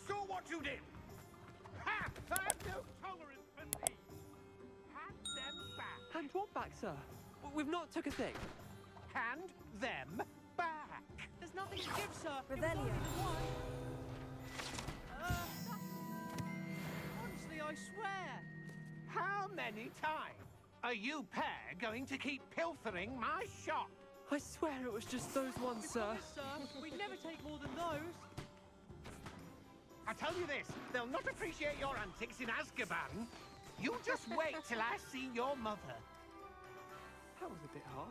saw what you did! Ha! I've no tolerance for thieves! Hand them back! Hand what back, sir? We've not took a thing. Hand them back! There's nothing to give, sir. Revelio. It was only the one. Honestly, I swear. How many times are you pair going to keep pilfering my shop? I swear it was just those ones, sir. Uh. Promise, sir. We'd never take more than those. I tell you this, they'll not appreciate your antics in Azkaban. You just wait till I see your mother. That was a bit harsh.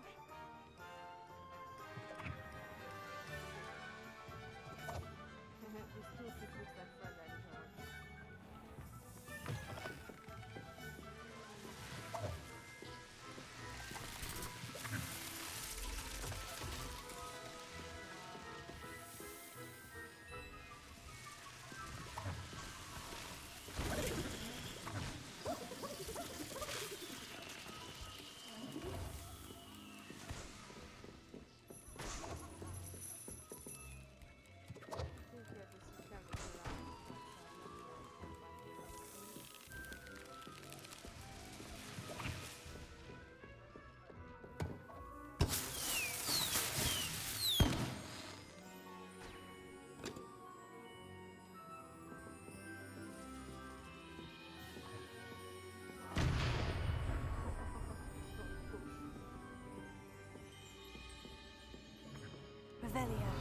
Revelio.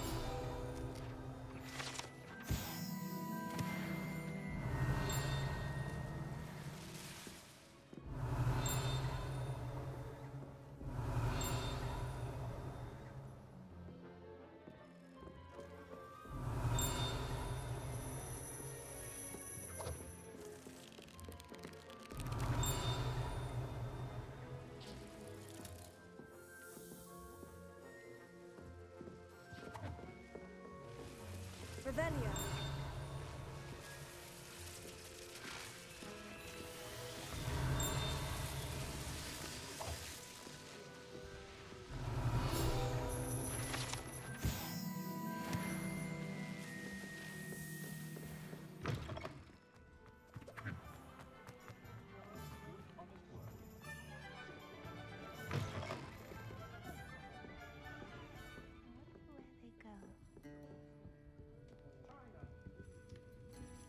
Revelio.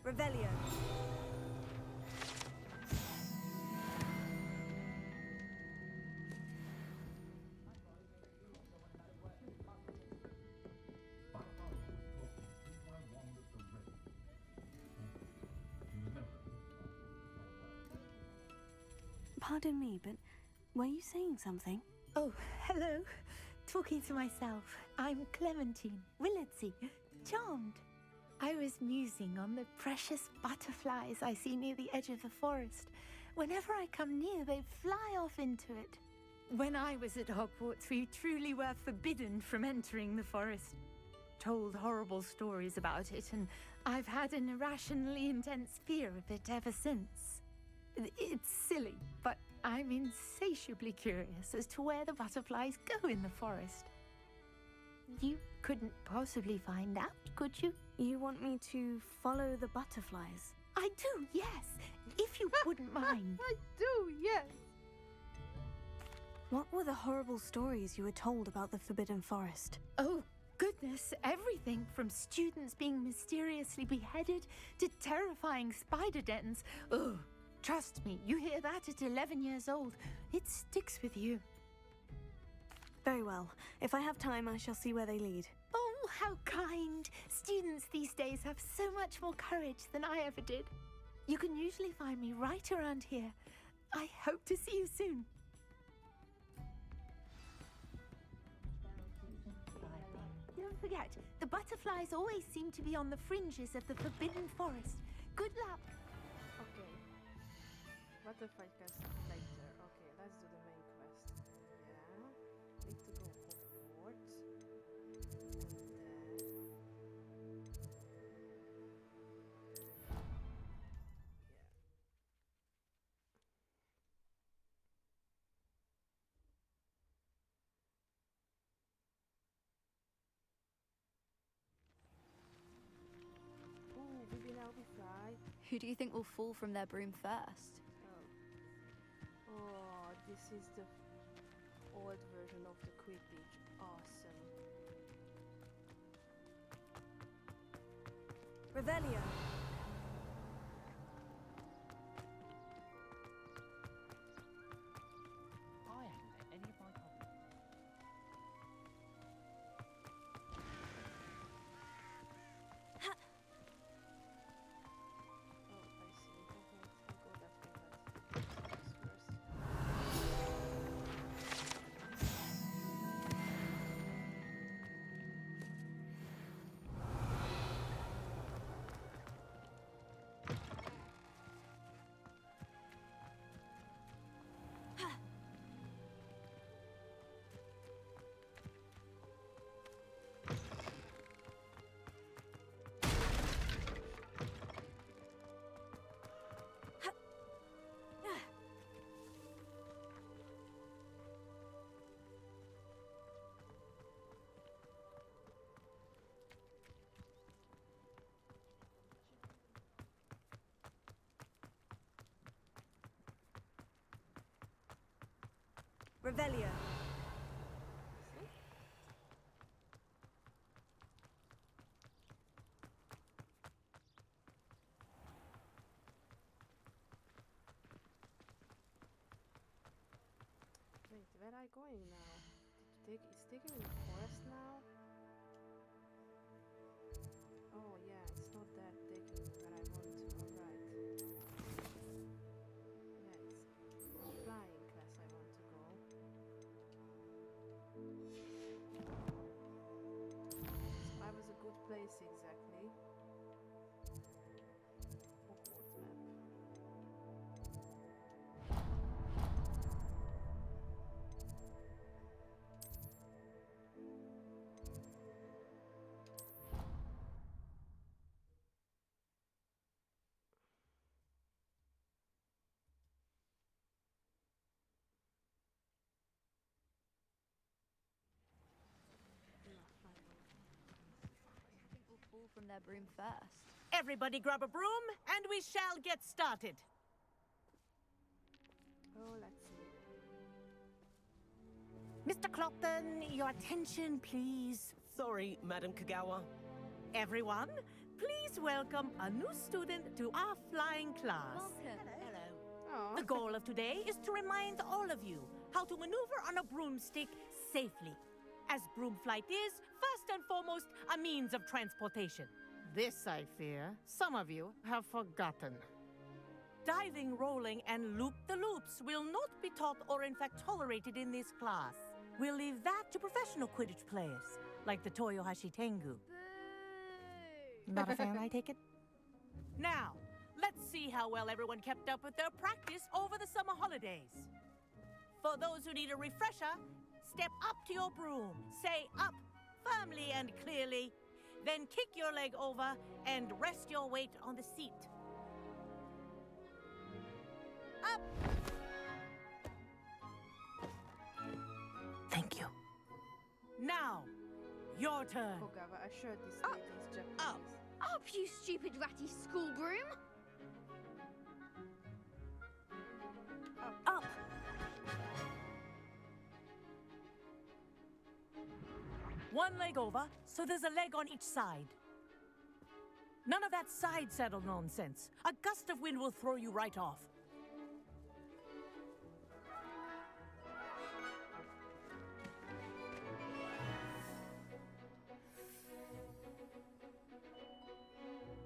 Revelio. Pardon me, but were you saying something? Oh, hello. Talking to myself. I'm Clementine, Willardsey, charmed. I was musing on the precious butterflies I see near the edge of the forest. Whenever I come near, they fly off into it. When I was at Hogwarts, we truly were forbidden from entering the forest. Told horrible stories about it, and I've had an irrationally intense fear of it ever since. It's silly, but I'm insatiably curious as to where the butterflies go in the forest. You couldn't possibly find out, could you? You want me to follow the butterflies? I do, yes. If you wouldn't mind. I do, yes. What were the horrible stories you were told about the Forbidden Forest? Oh, goodness, everything from students being mysteriously beheaded to terrifying spider dens. Oh, trust me, you hear that at 11 years old. It sticks with you. Very well. If I have time, I shall see where they lead. Oh, how kind. Students these days have so much more courage than I ever did. You can usually find me right around here. I hope to see you soon. Don't forget, the butterflies always seem to be on the fringes of the Forbidden Forest. Good luck. Okay. Butterfly quest later. Okay, let's do the main quest. Yeah. Need to go Hogwarts. And then... Ooh, we've been Who do you think will fall from their broom first? Oh, this is the old version of the Quidditch. Awesome. Revelio. I haven't let any of my coffee. Oh, I see. Okay, I'll go that way, but first. Revelio. Wait, where are I going now? It's taking me to the forest now? Oh yeah, it's not that taking me where I want to, alright. Yeah, it's flying class I want to go. So I was a good place exactly. Hogwarts map. Who will fall from their broom first? Everybody grab a broom, and we shall get started. Oh, let's see. Mr. Clopton, your attention, please. Sorry, Madam Kagawa. Everyone, please welcome a new student to our flying class. Welcome. Oh, The goal of today is to remind all of you how to maneuver on a broomstick safely. As broom flight is, first and foremost, a means of transportation. This, I fear, some of you have forgotten. Diving, rolling, and loop-the-loops will not be taught or in fact tolerated in this class. We'll leave that to professional Quidditch players, like the Toyohashi Tengu. Not a fan, I take it? Now, let's see how well everyone kept up with their practice over the summer holidays. For those who need a refresher, step up to your broom, say up firmly and clearly, then kick your leg over and rest your weight on the seat. Up! Thank you. Now, your turn. Kogawa, I sure this lady is Japanese. Up. Up, you stupid ratty school broom! Up! One leg over, so there's a leg on each side. None of that side saddle nonsense. A gust of wind will throw you right off.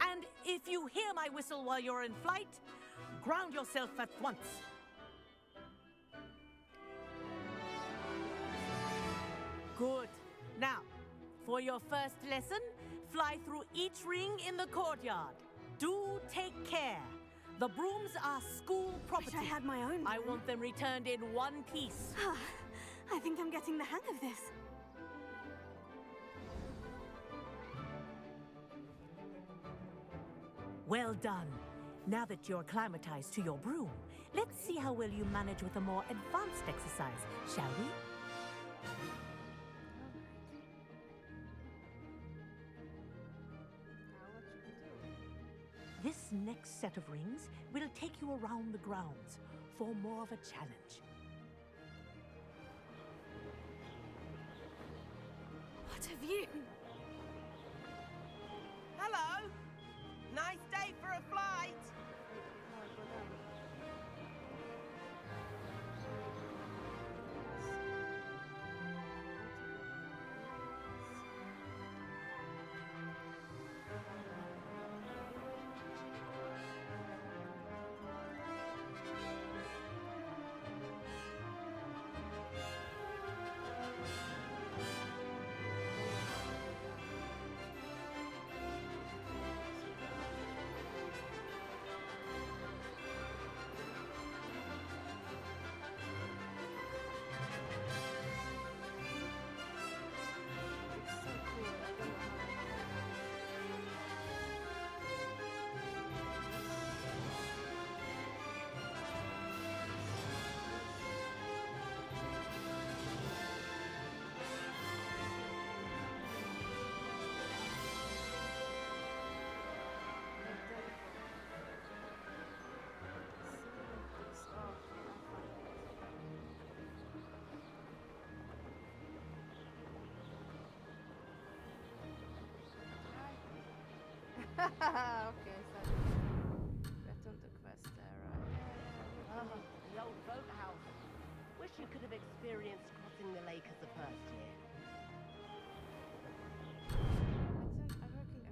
And if you hear my whistle while you're in flight, ground yourself at once. Good. Now, for your first lesson, fly through each ring in the courtyard. Do take care. The brooms are school property. Wish I had my own I broom. want them returned in one piece. I think I'm getting the hang of this. Well done. Now that you're acclimatized to your broom, let's see how well you manage with a more advanced exercise, shall we? Now what should we do? This next set of rings will take you around the grounds for more of a challenge. What have you? Hello! Nice day for a flight! Okay, so return the quest there, right? Oh, the old boathouse. Wish you could have experienced crossing the lake as a first year. I'm working.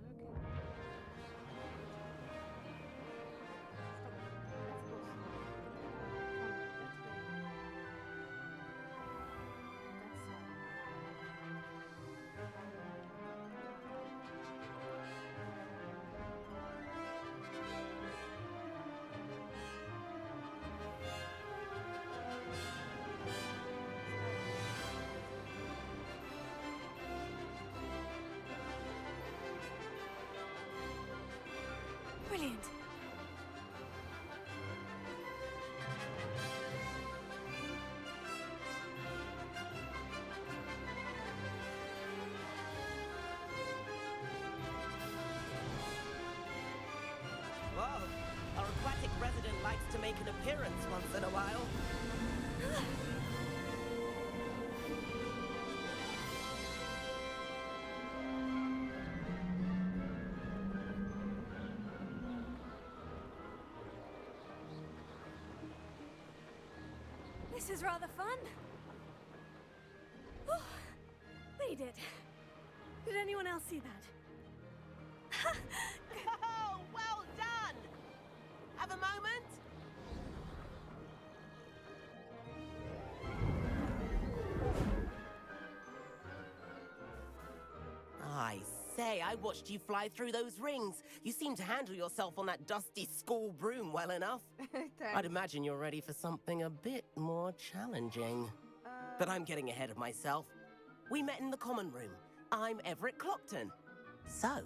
Stop. Let's go. Brilliant. Whoa! Our aquatic resident likes to make an appearance once in a while. This is rather fun. Oh, read it. Did anyone else see that? Oh, well done! Have a moment? I say, I watched you fly through those rings. You seem to handle yourself on that dusty school broom well enough. I'd imagine you're ready for something a bit more challenging. But I'm getting ahead of myself. We met in the common room. I'm Everett Clockton. So,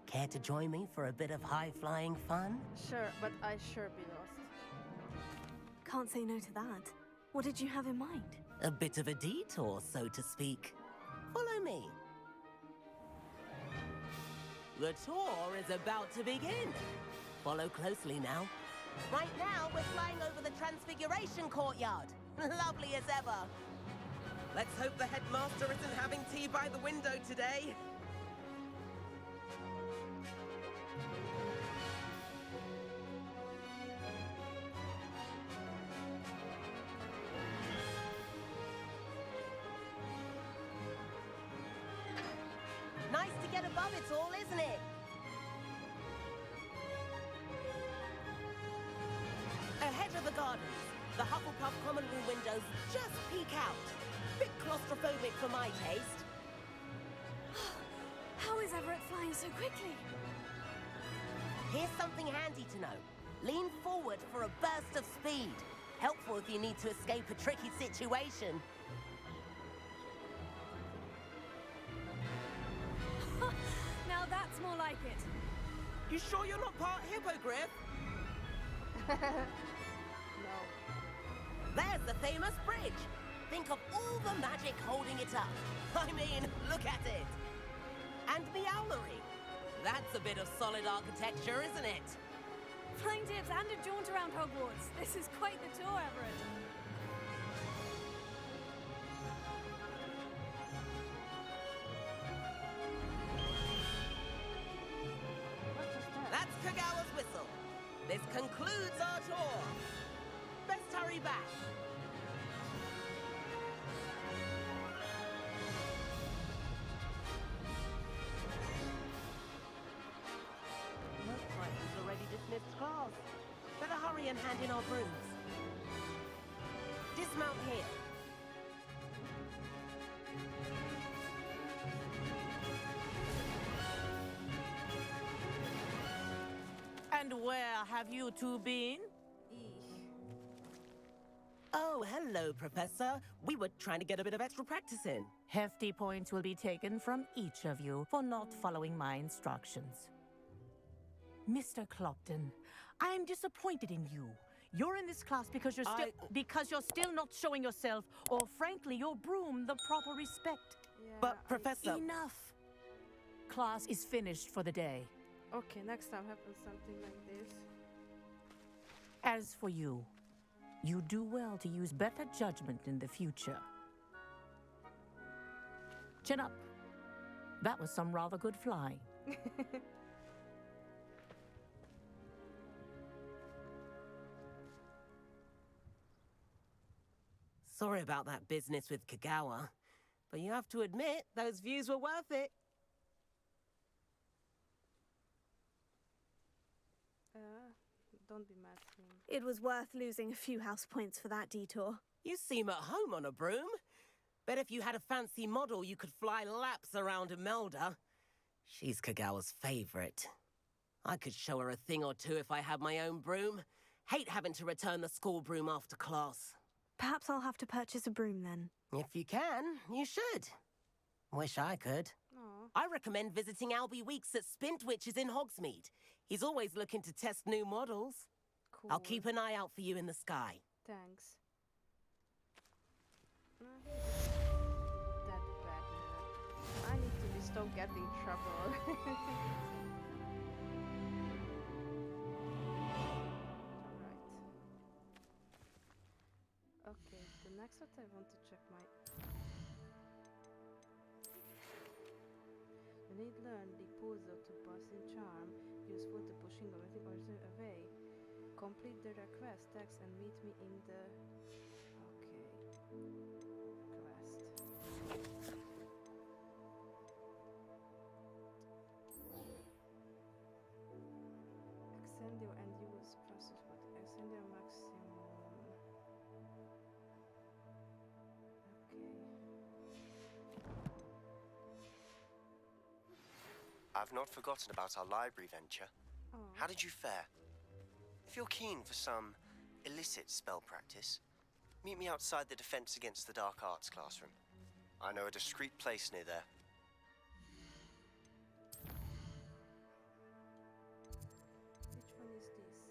care to join me for a bit of high-flying fun? Sure, but I sure be lost. Can't say no to that. What did you have in mind? A bit of a detour, so to speak. Follow me. The tour is about to begin. Follow closely now. Right now, we're flying over the Transfiguration Courtyard. Lovely as ever. Let's hope the headmaster isn't having tea by the window today. Nice to get above it all, isn't it? Ahead of the gardens, the Hufflepuff common room windows just peek out. Bit claustrophobic for my taste. How is Everett flying so quickly? Here's something handy to know. Lean forward for a burst of speed. Helpful if you need to escape a tricky situation. Now that's more like it. You sure you're not part hippogriff? No. There's the famous bridge. Think of all the magic holding it up. I mean, look at it. And the owlery. That's a bit of solid architecture, isn't it? Flying tips and a jaunt around Hogwarts. This is quite the tour, Everett. That's Kagawa's whistle. This concludes our tour. Best hurry back. Looks like we've already dismissed class. Better hurry and hand in our brooms. Dismount here. And where have you two been? Oh, hello, Professor. We were trying to get a bit of extra practice in. Hefty points will be taken from each of you for not following my instructions. Mr. Clopton, I'm disappointed in you. You're in this class because you're still not showing yourself, or frankly, your broom, the proper respect. Yeah, But, Professor... Enough. Class is finished for the day. Okay, next time happens something like this. As for you, you do well to use better judgment in the future. Chin up. That was some rather good flying. Sorry about that business with Kagawa, but you have to admit, those views were worth it. Don't be mad at him. It was worth losing a few house points for that detour. You seem at home on a broom. Bet if you had a fancy model, you could fly laps around Imelda. She's Kagawa's favorite. I could show her a thing or two if I had my own broom. Hate having to return the school broom after class. Perhaps I'll have to purchase a broom then. If you can, you should. Wish I could. Aw. I recommend visiting Albie Weeks at Spintwitches in Hogsmeade. He's always looking to test new models. Cool. I'll keep an eye out for you in the sky. Thanks. That bad nerd. I need to stop getting trouble. Alright. Okay, the next one I want to check my... You need learn the puzzle to pass in charm, useful to pushing everything away. Complete the request text and meet me in the... Okay. Quest. Extend your and use process, but extend your maximum. Okay. I've not forgotten about our library venture. Oh. How did you fare? If you're keen for some illicit spell practice, meet me outside the Defense Against the Dark Arts classroom. I know a discreet place near there. Which one is this?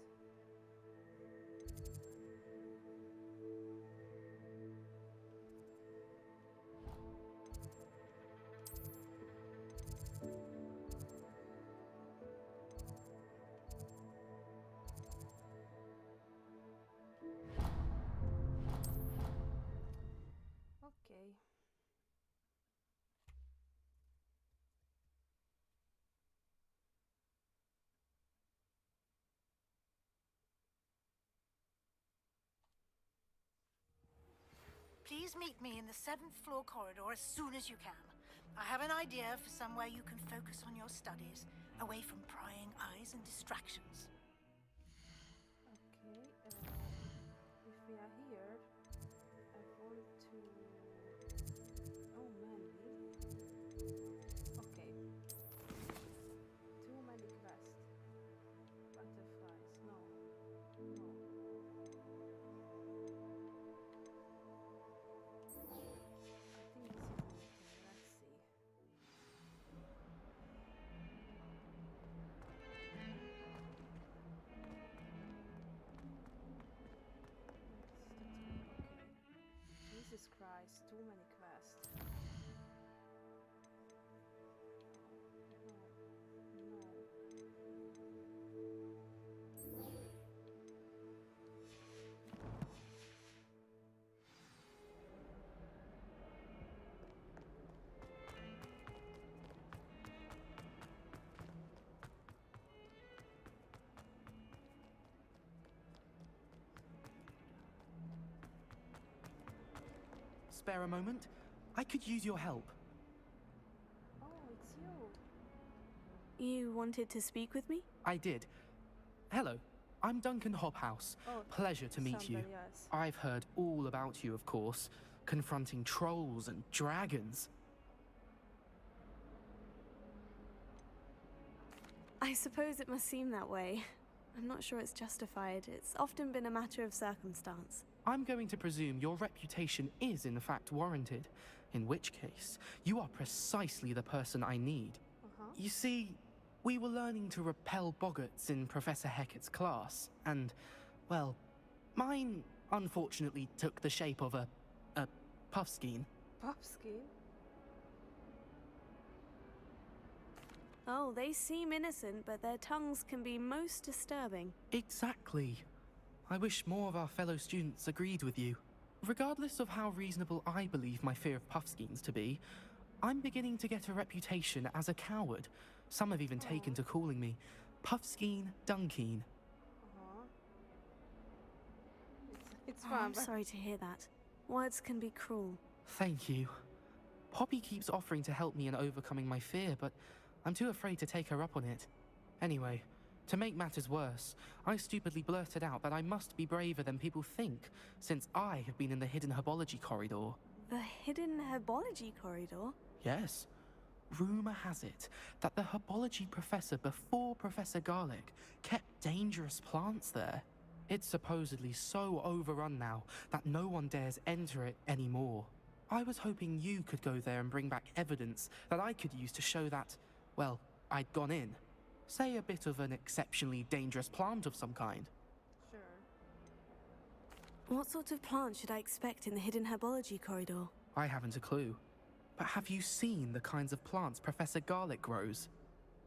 Okay. Please meet me in the 7th floor corridor as soon as you can. I have an idea for somewhere you can focus on your studies, away from prying eyes and distractions. Okay. If we are here, I want to... Oh man, really? Okay. Too many quests. Butterflies. No. No. I think this is anything. Let's see. Okay. Jesus Christ, too many quests. No. No. spare a moment? I could use your help. Oh, it's you. You wanted to speak with me? I did. Hello, I'm Duncan Hobhouse. Oh, Pleasure to meet you. somebody else. I've heard all about you, of course, confronting trolls and dragons. I suppose it must seem that way. I'm not sure it's justified. It's often been a matter of circumstance. I'm going to presume your reputation is in fact warranted, in which case, you are precisely the person I need. You see, we were learning to repel boggarts in Professor Hecat's class, and, well, mine unfortunately took the shape of a puffskein. Puffskein? Oh, they seem innocent, but their tongues can be most disturbing. Exactly. I wish more of our fellow students agreed with you. Regardless of how reasonable I believe my fear of puffskeins to be, I'm beginning to get a reputation as a coward. Some have even taken to calling me Puffskein Dunkeen. It's Oh, fun. I'm sorry to hear that. Words can be cruel. Thank you. Poppy keeps offering to help me in overcoming my fear, but I'm too afraid to take her up on it. Anyway, to make matters worse, I stupidly blurted out that I must be braver than people think, since I have been in the hidden herbology corridor. The hidden herbology corridor? Yes. Rumor has it that the herbology professor before Professor Garlic kept dangerous plants there. It's supposedly so overrun now that no one dares enter it anymore. I was hoping you could go there and bring back evidence that I could use to show that, well, I'd gone in. Say a bit of an exceptionally dangerous plant of some kind. Sure. What sort of plant should I expect in the hidden herbology corridor? I haven't a clue. But have you seen the kinds of plants Professor Garlic grows?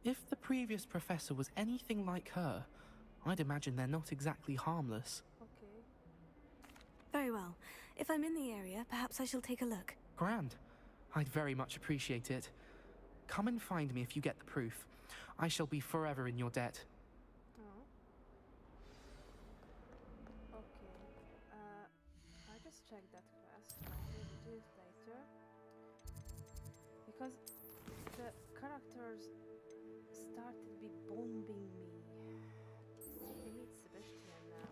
If the previous professor was anything like her, I'd imagine they're not exactly harmless. Okay. Very well. If I'm in the area, perhaps I shall take a look. Grand. I'd very much appreciate it. Come and find me if you get the proof. I shall be forever in your debt. Oh. Okay. I just checked that quest. I will do it later. Because the characters started be bombing me. We meet Sebastian now.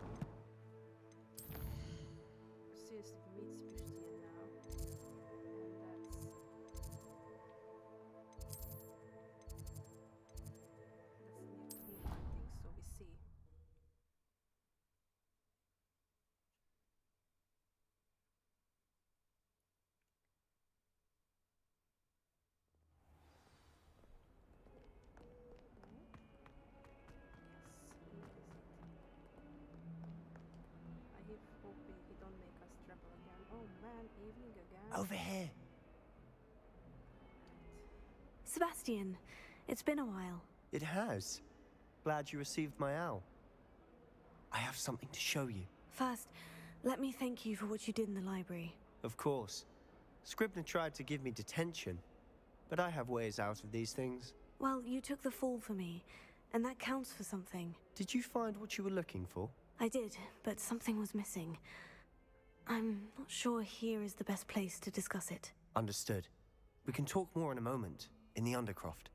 Seriously, we meet Sebastian now. And that's new thing, so we see. I keep hoping he don't make us trouble again. Oh man, evening again. Over here. Sebastian, it's been a while. It has. Glad you received my owl. I have something to show you. First, let me thank you for what you did in the library. Of course. Scribner tried to give me detention, but I have ways out of these things. Well, you took the fall for me, and that counts for something. Did you find what you were looking for? I did, but something was missing. I'm not sure here is the best place to discuss it. Understood. We can talk more in a moment, in the Undercroft.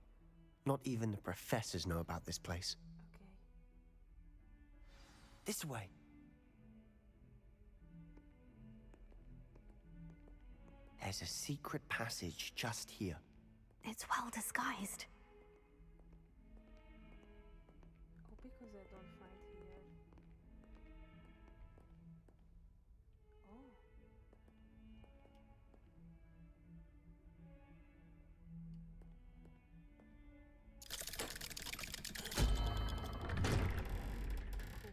Not even the professors know about this place. Okay. This way. There's a secret passage just here. It's well disguised. Oh, because I don't find here. Oh. Cool.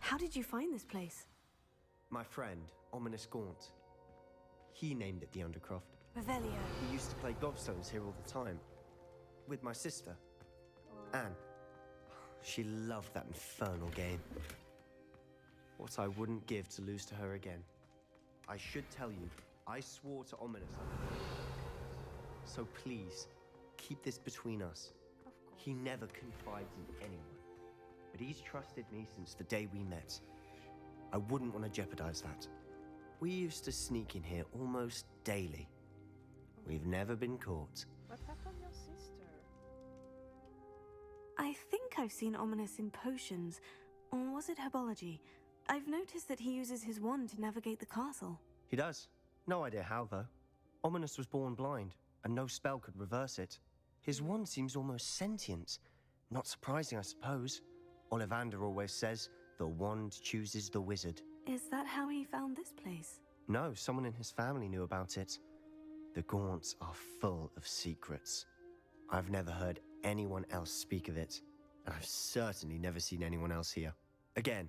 How did you find this place? My friend, Ominous Gaunt. He named it the Undercroft. Revelio. We used to play gobstones here all the time. With my sister, Anne. She loved that infernal game. What I wouldn't give to lose to her again. I should tell you, I swore to Ominous. So please, keep this between us. Of course. He never confides in anyone. but he's trusted me since the day we met. I wouldn't want to jeopardize that. We used to sneak in here almost daily. We've never been caught. What happened to your sister? I think I've seen Ominous in potions. Or was it herbology? I've noticed that he uses his wand to navigate the castle. He does. No idea how, though. Ominous was born blind, and no spell could reverse it. His wand seems almost sentient. Not surprising, I suppose. Ollivander always says, the wand chooses the wizard. Is that how he found this place? No, someone in his family knew about it. The Gaunts are full of secrets. I've never heard anyone else speak of it, and I've certainly never seen anyone else here. Again,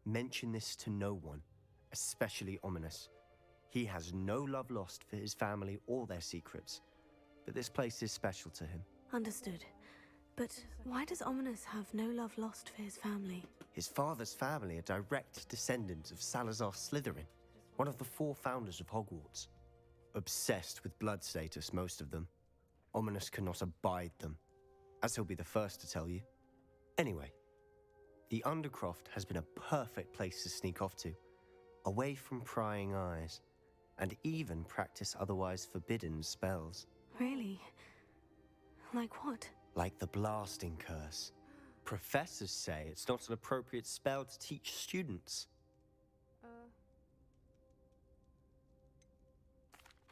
mention this to no one, especially Ominous. He has no love lost for his family or their secrets, but this place is special to him. Understood. But why does Ominous have no love lost for his family? His father's family are direct descendants of Salazar Slytherin, one of the 4 founders of Hogwarts. Obsessed with blood status, most of them. Ominous cannot abide them, as he'll be the first to tell you. Anyway, the Undercroft has been a perfect place to sneak off to, away from prying eyes, and even practice otherwise forbidden spells. Really? Like what? Like the blasting curse. Professors say it's not an appropriate spell to teach students.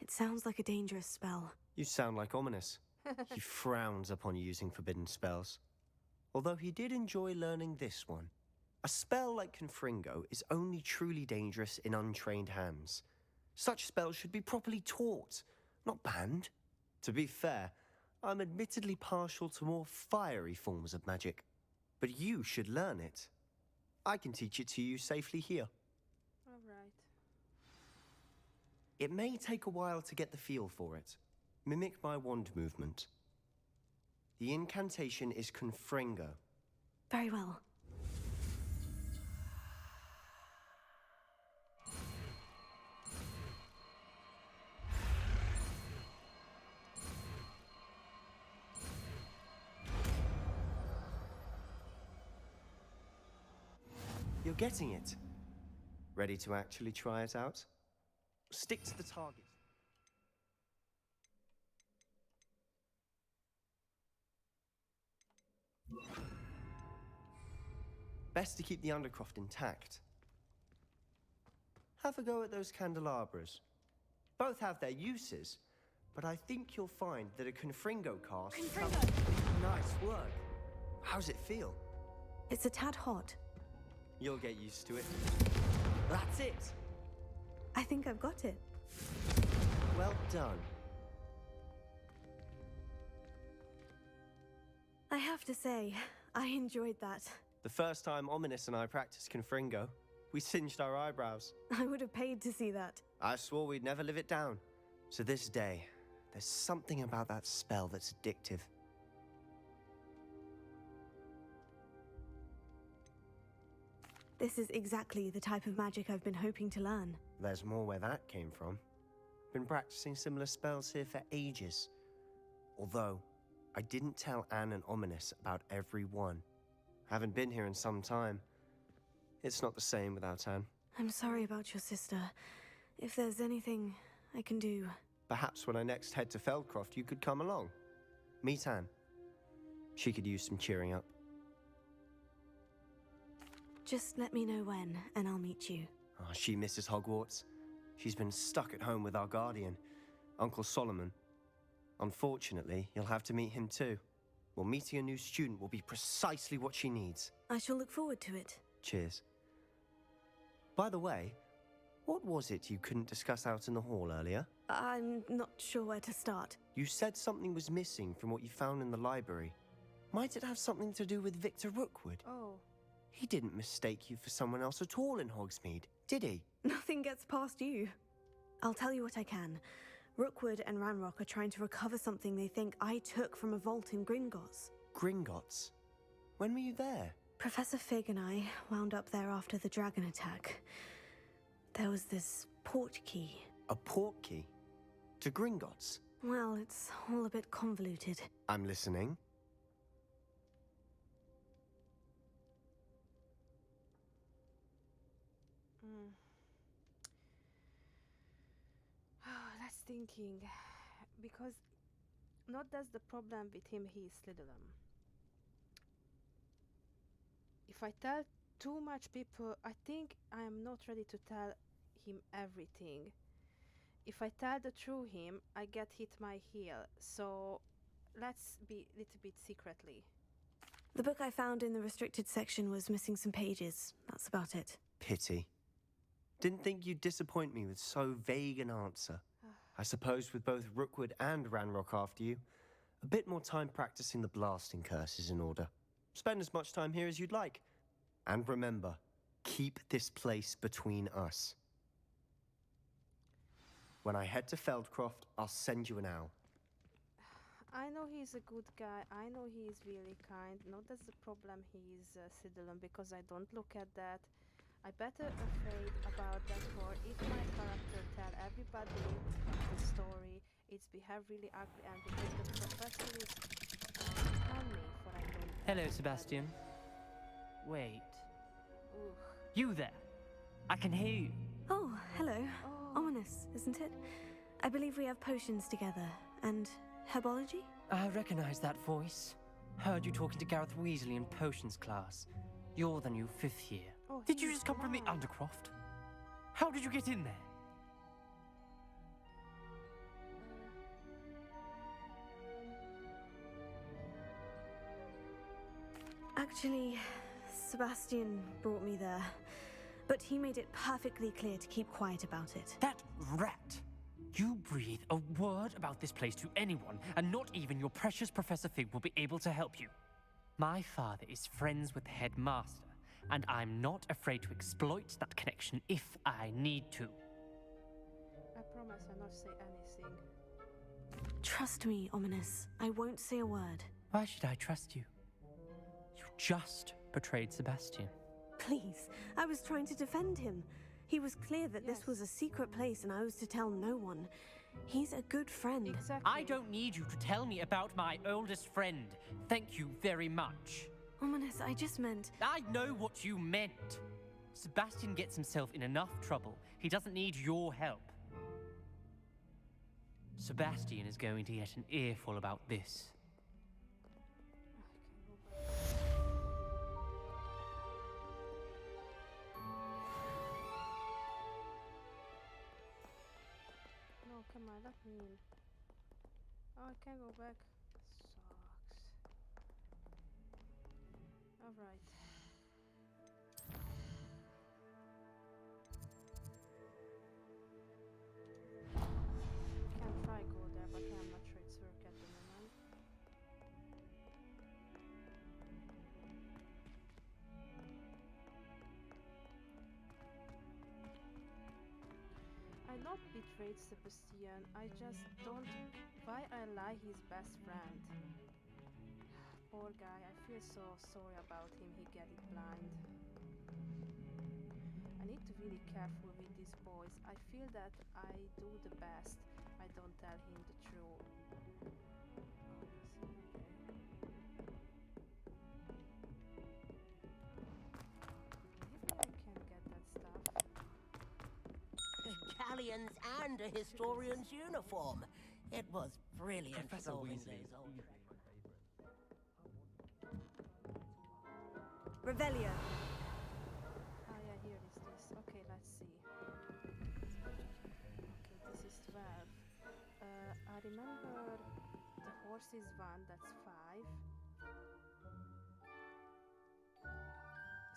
It sounds like a dangerous spell. You sound like Ominous. He frowns upon using forbidden spells. Although he did enjoy learning this one. A spell like Confringo is only truly dangerous in untrained hands. Such spells should be properly taught, not banned. To be fair, I'm admittedly partial to more fiery forms of magic. But you should learn it. I can teach it to you safely here. Alright. It may take a while to get the feel for it. Mimic my wand movement. The incantation is Confringo. Very well. You're getting it. Ready to actually try it out? Stick to the target. Best to keep the Undercroft intact. Have a go at those candelabras. Both have their uses, but I think you'll find that a Confringo cast... Confringo! Nice work. How's it feel? It's a tad hot. You'll get used to it. That's it! I think I've got it. Well done. I have to say, I enjoyed that. The first time Ominous and I practiced Confringo, we singed our eyebrows. I would have paid to see that. I swore we'd never live it down. To this day, there's something about that spell that's addictive. This is exactly the type of magic I've been hoping to learn. There's more where that came from. Been practicing similar spells here for ages. Although, I didn't tell Anne and Ominous about every one. Haven't been here in some time. It's not the same without Anne. I'm sorry about your sister. If there's anything I can do... Perhaps when I next head to Feldcroft, you could come along. Meet Anne. She could use some cheering up. Just let me know when, and I'll meet you. Oh, she misses Hogwarts. She's been stuck at home with our guardian, Uncle Solomon. Unfortunately, you'll have to meet him too. Well, meeting a new student will be precisely what she needs. I shall look forward to it. Cheers. By the way, what was it you couldn't discuss out in the hall earlier? I'm not sure where to start. You said something was missing from what you found in the library. Might it have something to do with Victor Rookwood? Oh. He didn't mistake you for someone else at all in Hogsmeade, did he? Nothing gets past you. I'll tell you what I can. Rookwood and Ranrock are trying to recover something they think I took from a vault in Gringotts. Gringotts? When were you there? Professor Fig and I wound up there after the dragon attack. There was this port key. A port key? To Gringotts? Well, it's all a bit convoluted. I'm listening. thinking, because not that's the problem with him, he is Slytherin. If I tell too much people, I think I am not ready to tell him everything. If I tell the true him, I get hit my heel, so let's be a little bit secretly. The book I found in the restricted section was missing some pages. That's about it. Pity. Didn't think you'd disappoint me with so vague an answer. I suppose with both Rookwood and Ranrock after you, a bit more time practicing the blasting curse is in order. Spend as much time here as you'd like. And remember, keep this place between us. When I head to Feldcroft, I'll send you an owl. I know he's a good guy. I know he is really kind. Not that's the problem. He is Slytherin because I don't look at that. I better afraid about that for if my character tell everybody the story, it's behave really ugly and because the professor is on me for I don't. Hello, Sebastian. Wait. Ugh. You there? I can hear you. Oh, hello. Ominous, isn't it? I believe we have potions together. And herbology? I recognize that voice. Heard you talking to Gareth Weasley in potions class. You're the new 5th year. Oh, did you just come from the Undercroft? How did you get in there? Actually, Sebastian brought me there. But he made it perfectly clear to keep quiet about it. That rat! You breathe a word about this place to anyone, and not even your precious Professor Fig will be able to help you. My father is friends with the headmaster, and I'm not afraid to exploit that connection if I need to. I promise I'll not say anything. Trust me, Ominous. I won't say a word. Why should I trust you? You just betrayed Sebastian. Please, I was trying to defend him. He was clear that this was a secret place and I was to tell no one. He's a good friend. Exactly. I don't need you to tell me about my oldest friend. Thank you very much. Ominous, I just meant... I know what you meant. Sebastian gets himself in enough trouble. He doesn't need your help. Sebastian is going to get an earful about this. No, come on, let me in. Oh, I can't go back. Sucks. Alright. Can try go there, but I'm not sure it's work at the moment. I not betrayed Sebastian, I just don't... Why I lie his best friend? Poor guy, I feel so sorry about him, he get it blind. I need to be really careful with these boys. I feel that I do the best. I don't tell him the truth. Maybe I can get that stuff. Galleons and a historian's uniform. It was brilliant Professor solving Weasley those old... Revelio. Ah, yeah, here is this. Okay, let's see. Okay, this is 12. I remember the horse is 1, that's 5.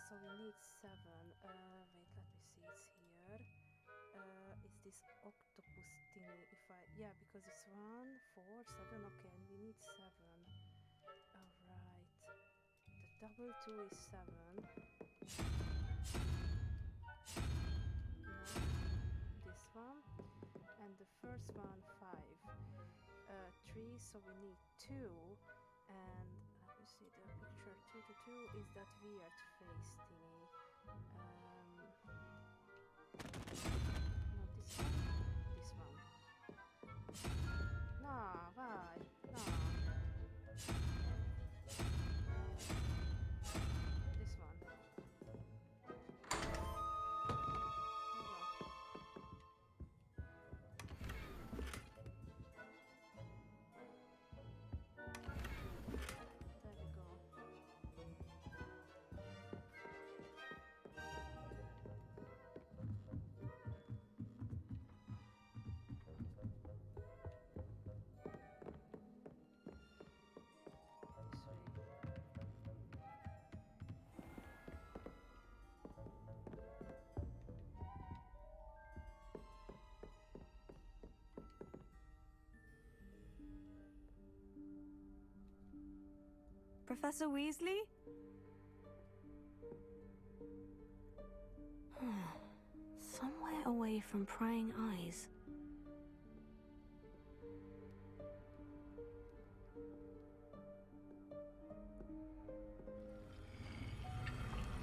So we need 7. Wait, let me see, it's here. Is this octopus thingy? If I... Yeah, because it's 1, 4, 7. Okay, and we need 7. Alright. The double 2 is 7. No, this one. And the first one 5. 3, so we need 2. And let me see the picture. 2 to 2 is that weird face thingy. No, this one. This one. No, why? No. This one. Professor Weasley? Somewhere away from prying eyes.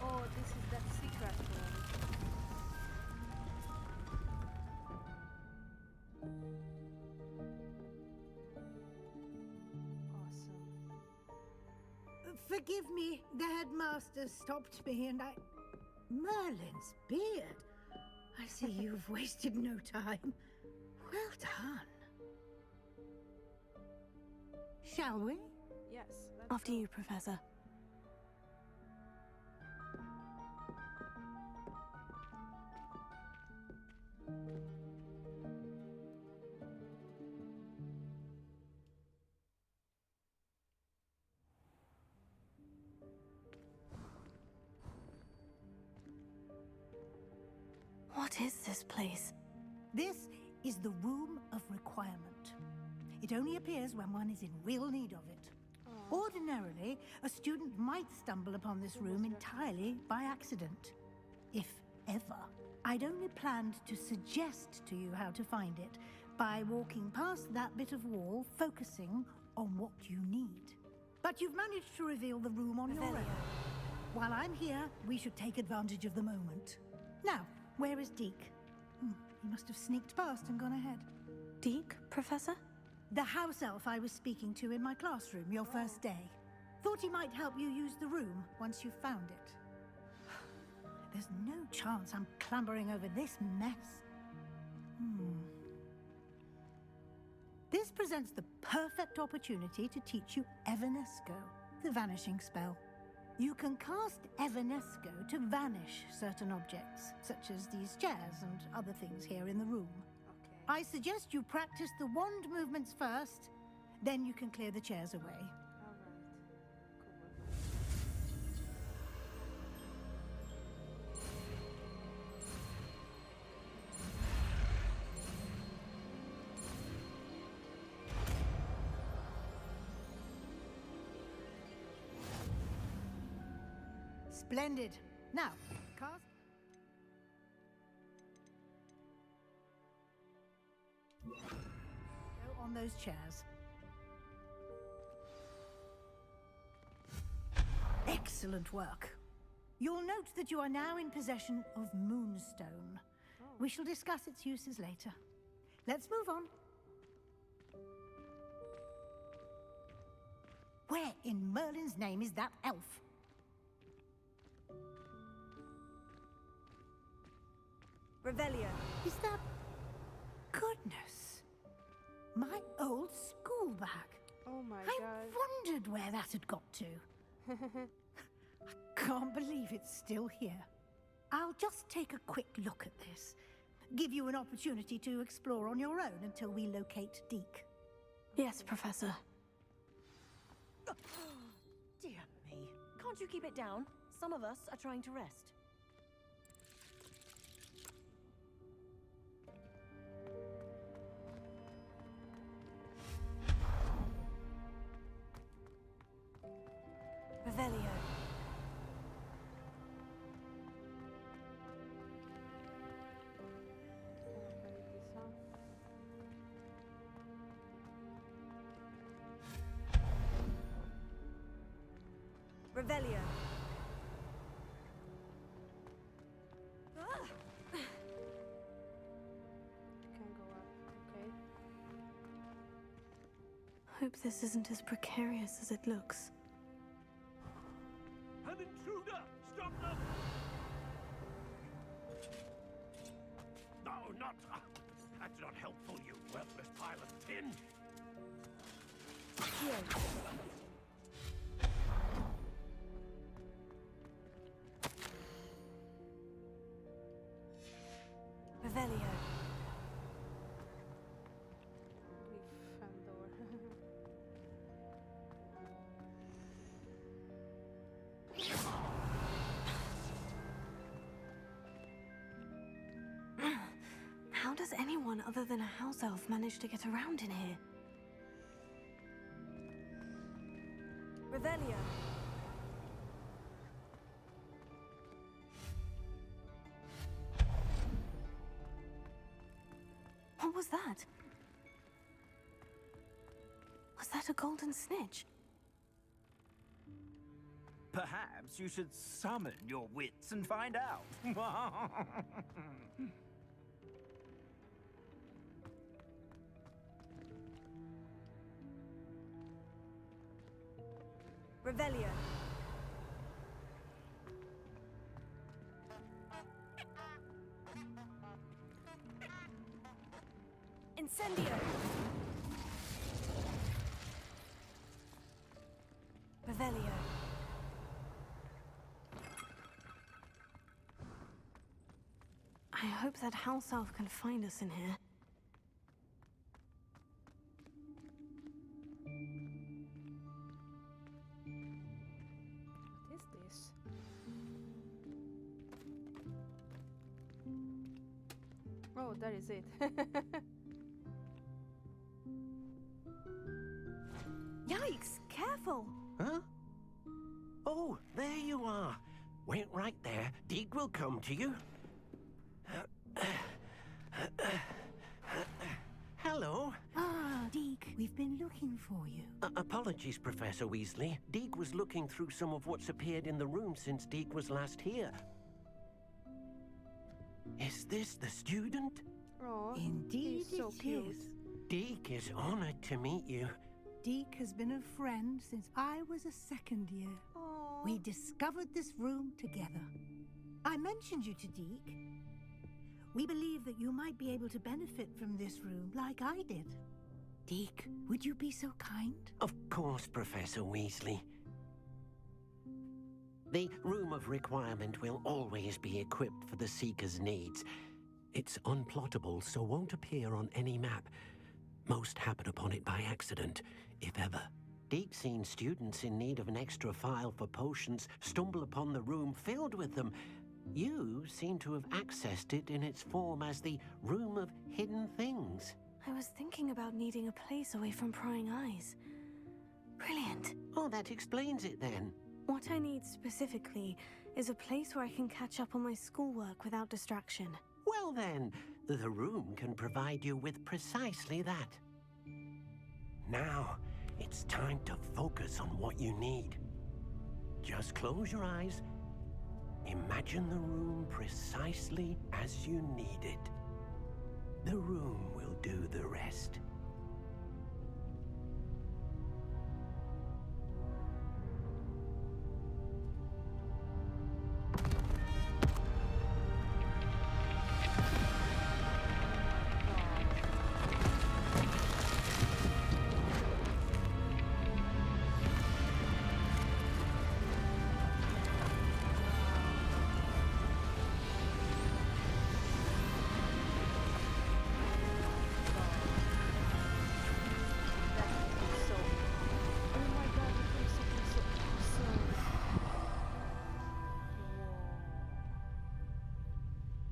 Oh, this is that secret room. Awesome. Forgive me, the headmaster stopped me and I... Merlin's beard. I see you've wasted no time. Well done. Shall we? Yes. After you, Professor. What is this place? This is the Room of Requirement. It only appears when one is in real need of it. Ordinarily, a student might stumble upon this room entirely by accident. If ever. I'd only planned to suggest to you how to find it by walking past that bit of wall, focusing on what you need. But you've managed to reveal the room on your own. While I'm here, we should take advantage of the moment. Now, where is Deke? He must have sneaked past and gone ahead. Deke, Professor? The house elf I was speaking to in my classroom your first day. Thought he might help you use the room once you found it. There's no chance I'm clambering over this mess. This presents the perfect opportunity to teach you Evanesco, the vanishing spell. You can cast Evanesco to vanish certain objects, such as these chairs and other things here in the room. I suggest you practice the wand movements first, then you can clear the chairs away. Splendid. Now, cast. Go on those chairs. Excellent work. You'll note that you are now in possession of Moonstone. We shall discuss its uses later. Let's move on. Where in Merlin's name is that elf? Revelio. Is that... Goodness. My old school bag. Oh my I god. wondered where that had got to. I can't believe it's still here. I'll just take a quick look at this. Give you an opportunity to explore on your own until we locate Deke. Yes, Professor. Dear me. Can't you keep it down? Some of us are trying to rest. Revelio. Revelio. Can go up, okay. Hope this isn't as precarious as it looks. An intruder! Stop them! No, not... that's not helpful, you worthless pile of tin! Revelio. How does anyone other than a house elf manage to get around in here? Revelio. What was that? Was that a golden snitch? Perhaps you should summon your wits and find out. Revelio. Incendio. Revelio. I hope that house elf can find us in here. What is this? Oh, that is it. Yikes! Careful! Huh? Oh, there you are. Wait right there. Deke will come to you. Hello. Ah, Deke, we've been looking for you. Apologies, Professor Weasley. Deke was looking through some of what's appeared in the room since Deke was last here. Is this the student? Oh, Indeed he's so it cute. is. Deke is honored to meet you. Deke has been a friend since I was a second year. Aw. We discovered this room together. I mentioned you to Deke. We believe that you might be able to benefit from this room like I did. Deke, would you be so kind? Of course, Professor Weasley. The Room of Requirement will always be equipped for the Seeker's needs. It's unplottable, so won't appear on any map. Most happen upon it by accident, if ever. Deke's seen students in need of an extra file for potions stumble upon the room filled with them. You seem to have accessed it in its form as the Room of Hidden Things. I was thinking about needing a place away from prying eyes. Brilliant. Oh, that explains it then. What I need specifically is a place where I can catch up on my schoolwork without distraction. Well then, the room can provide you with precisely that. Now, it's time to focus on what you need. Just close your eyes. Imagine the room precisely as you need it. The room will do the rest.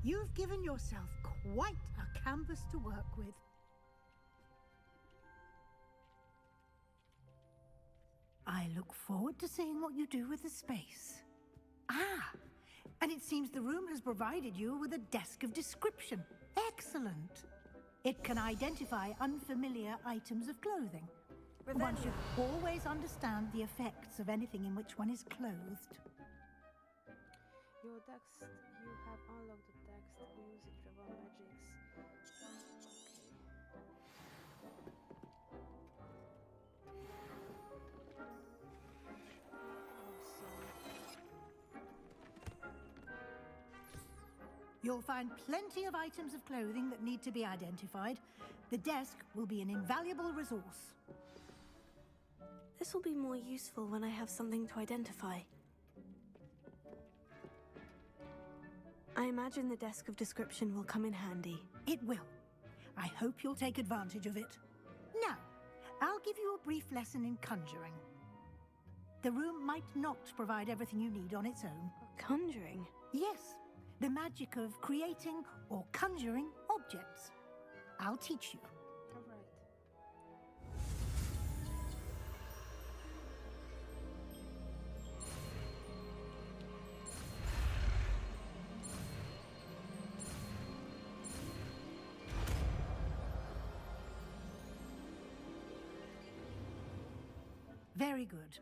You've given yourself quite a canvas to work with. I look forward to seeing what you do with the space. Ah, and it seems the room has provided you with a desk of description. Excellent. It can identify unfamiliar items of clothing. One should always understand the effects of anything in which one is clothed. Your text, you have unlocked the text music travel magics. You'll find plenty of items of clothing that need to be identified. The desk will be an invaluable resource. This will be more useful when I have something to identify. I imagine the desk of description will come in handy. It will. I hope you'll take advantage of it. Now, I'll give you a brief lesson in conjuring. The room might not provide everything you need on its own. Conjuring? Yes, the magic of creating or conjuring objects. I'll teach you. All right. Very good.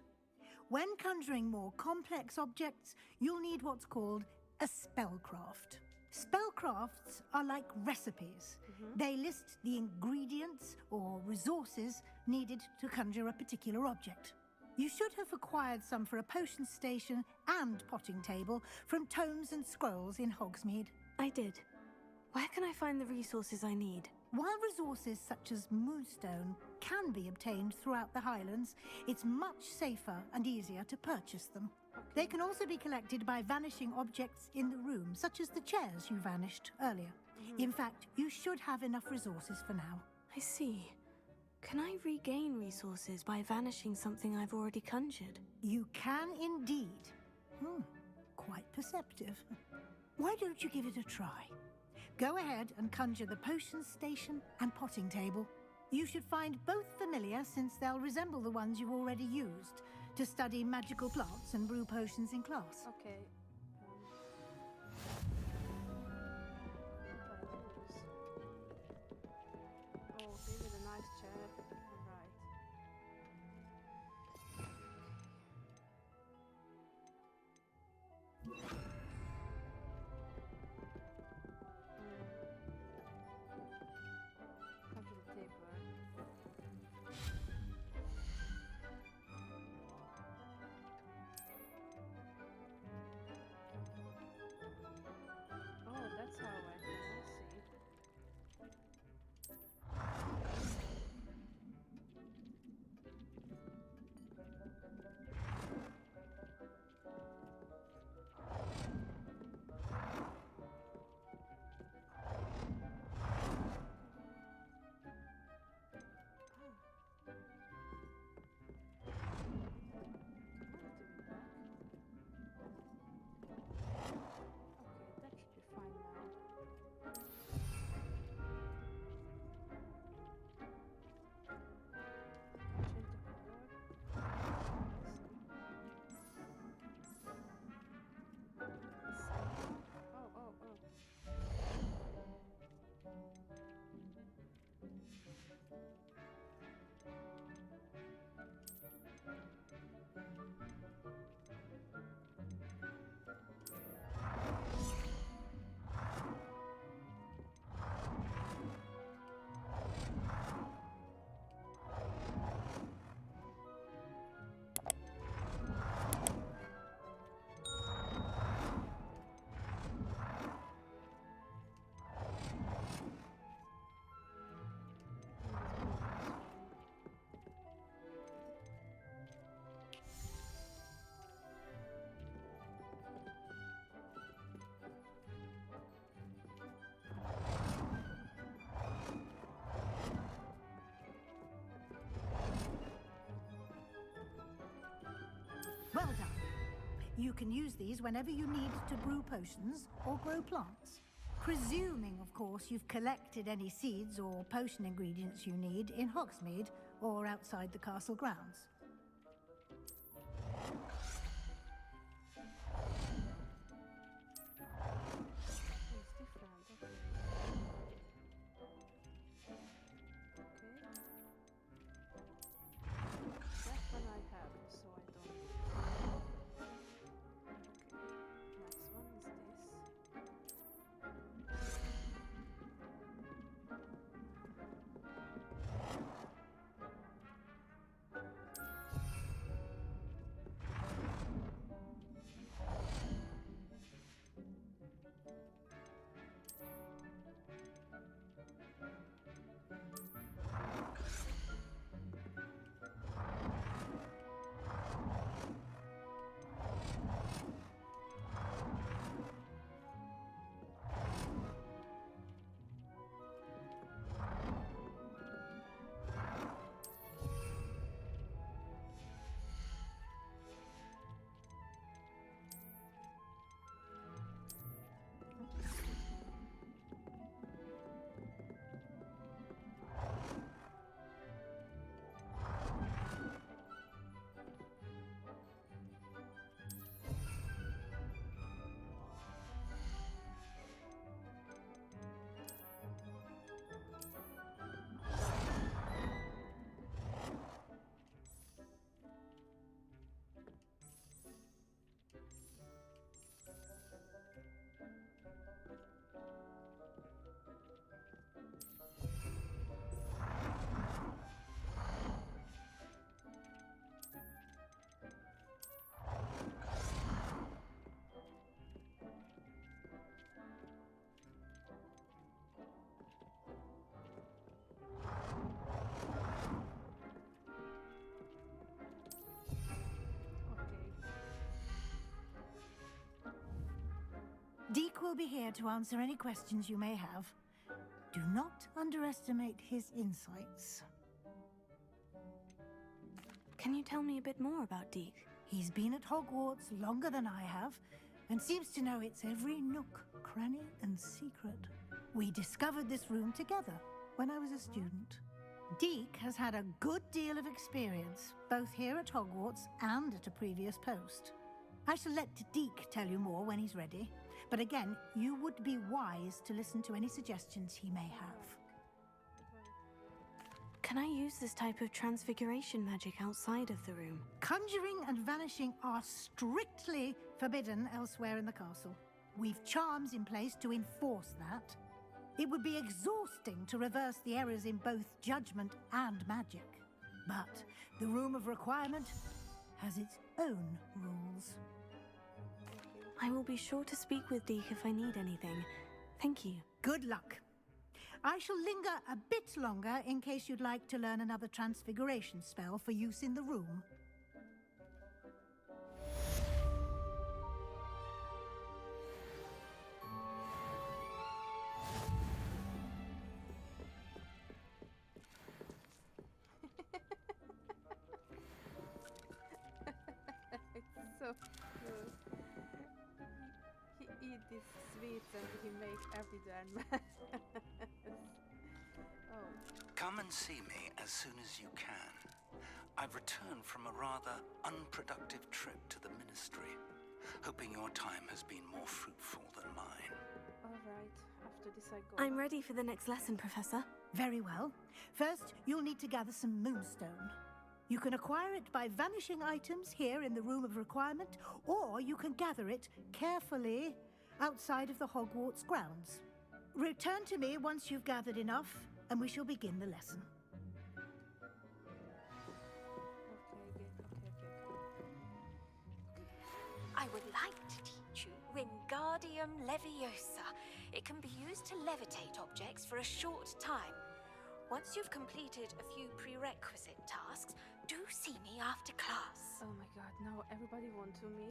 When conjuring more complex objects, you'll need what's called a spellcraft. Spellcrafts are like recipes. They list the ingredients or resources needed to conjure a particular object. You should have acquired some for a potion station and potting table from tomes and scrolls in Hogsmeade. I did. Where can I find the resources I need? While resources such as moonstone can be obtained throughout the Highlands, it's much safer and easier to purchase them. They can also be collected by vanishing objects in the room, such as the chairs you vanished earlier. In fact, you should have enough resources for now. I see. Can I regain resources by vanishing something I've already conjured? You can indeed. Quite perceptive. Why don't you give it a try? Go ahead and conjure the potion station and potting table. You should find both familiar, since they'll resemble the ones you've already used to study magical plants and brew potions in class. Okay. Oh, give it a nice chair. Right. Conjure the taper. Oh, that's how I can see. Well done. You can use these whenever you need to brew potions or grow plants. Presuming, of course, you've collected any seeds or potion ingredients you need in Hogsmeade or outside the castle grounds. will be here to answer any questions you may have. Do not underestimate his insights. Can you tell me a bit more about Deke? He's been at Hogwarts longer than I have, and seems to know its every nook, cranny, and secret. We discovered this room together when I was a student. Deke has had a good deal of experience, both here at Hogwarts and at a previous post. I shall let Deke tell you more when he's ready, but again, you would be wise to listen to any suggestions he may have. Can I use this type of transfiguration magic outside of the room? Conjuring and vanishing are strictly forbidden elsewhere in the castle. We've charms in place to enforce that. It would be exhausting to reverse the errors in both judgment and magic. But the Room of Requirement has its own rules. I will be sure to speak with Deke if I need anything. Thank you. Good luck. I shall linger a bit longer in case you'd like to learn another transfiguration spell for use in the room. It's so good. He eat these sweets and he make every darn mess. Oh. Come and see me as soon as you can. I've returned from a rather unproductive trip to the Ministry, hoping your time has been more fruitful than mine. Alright, after this I go. I'm ready for the next lesson, Professor. Very well. First, you'll need to gather some moonstone. You can acquire it by vanishing items here in the Room of Requirement, or you can gather it carefully outside of the Hogwarts grounds. Return to me once you've gathered enough, and we shall begin the lesson. I would like to teach you Wingardium Leviosa. It can be used to levitate objects for a short time. Once you've completed a few prerequisite tasks, do see me after class. Oh my god, now everybody want to me?